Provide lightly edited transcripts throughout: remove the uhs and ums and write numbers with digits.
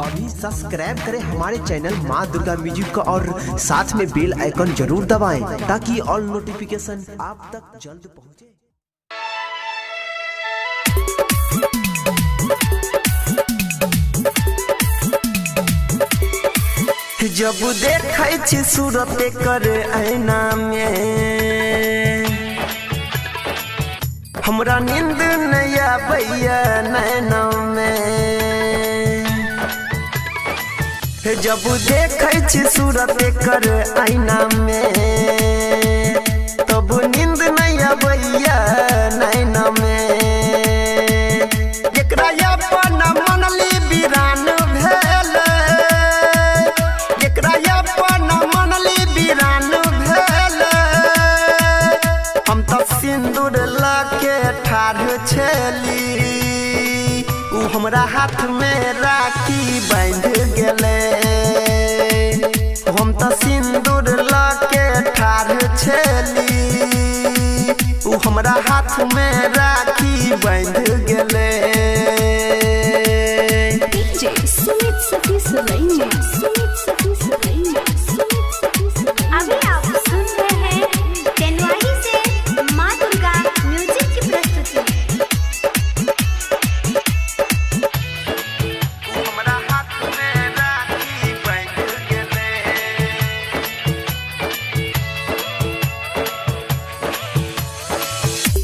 अभी सब्सक्राइब करें हमारे चैनल माँ दुर्गा म्यूजिक को और साथ में बेल आइकन जरूर दबाएं ताकि ऑल नोटिफिकेशन आप तक जल्द पहुँचे। जब देखै छी सूरत कर ऐना में हमरा नींद नहीं आबैया नैना में। जब देखै छी सूरत कर ऐना में तब नींद नहीं आबैया नैना में। एकरा अपन मनली वीरान भेल, एकरा अपन मनली वीरान भेल। हम तो सिंदूर लाके ठाढ़ छली, उ हमरा हाथ में राखी बांध गेले। हम तो सिंदूर लाके ठाढ़ छली, उ हमरा हाथ में राखी बांध गेले। DJ Sumit Sati Saraiya, Sumit Sati Saraiya, Sumit Sati Saraiya। अभी आप सुन रहे हैं टेनवाही से माँ दुर्गा म्यूजिक की प्रस्तुति। हमरा हाथ में राखी बांध गेले।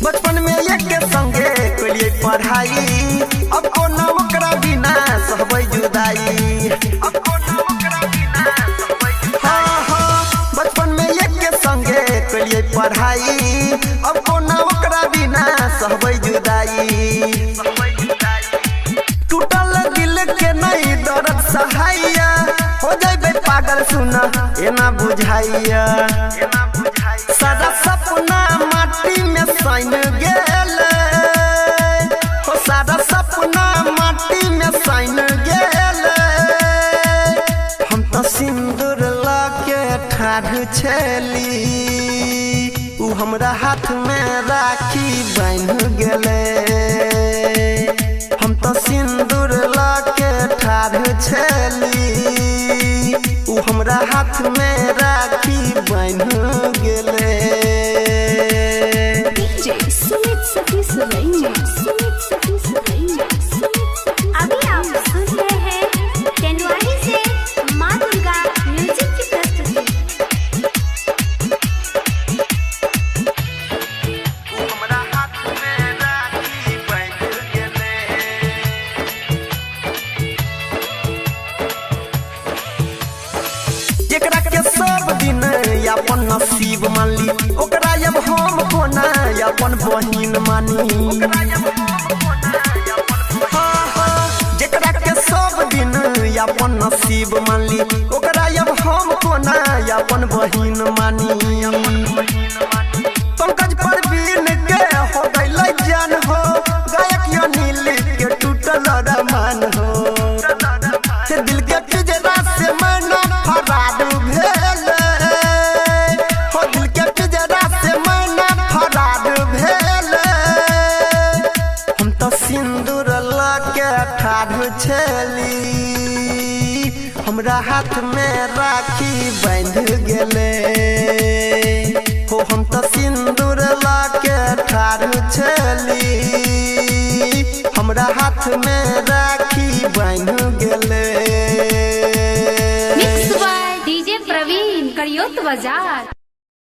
बचपन में एक संगे कलिए पढ़ाई, अब कोना ओकरा बिना सहबै जुदाई। अब कोना ओकरा बिना सहबै जुदाई। हाँ बचपन में एक संगे कलिए पढ़ाई, अब कोना ओकरा बिना सहबै जुदाई। टूटल दिल के नहीं दर्द सहाइया, हो जाइबे पागल सुना एना बुझाइया। सारा सपना माटी में सैन गेल, हो सारा सपना माटी में सैन गेल। हम तो सिंदूर लाके ठाढ़ छली, उ हमरा हाथ में राखी बांध गेले। हम तो सिंदूर लाके ठाढ़ छली, उ हमरा हाथ में राखी बांध गेले। DJ Sumit Sati Saraiya, Sumit Sati Saraiya, Sumit Sati Saraiya। अभी आप सुन रहे हैं टेनवाही से माँ दुर्गा म्यूजिक की प्रस्तुति। हमरा हाथ में राखी बांध गेले। जेकरा के सब दिन अपन नसीब मानली, ओकरा अब हम कोना अपन बहिन मानी। हाँ हाँ जेकरा के सब दिन अपन नसीब मानली, ओकरा अब हम कोना अपन बहिन मानी। पंकज परवीन के हो गइलै जान हो, गायक अनिल के टूटल रमान हो। दिल के पिंजरा से मैना फरार भेल, हो दिल के पिंजरा से मैना फरार भेल। हम तो सिंदूर लाके ठाढ़ छली, हमरा हाथ में राखी बांध गेले। हो हम तो सिंदूर लाके ठाढ़ छली, हमरा हाथ में राखी बांध गेले। मिक्स बाय DJ प्रवीण करियोत बाजार।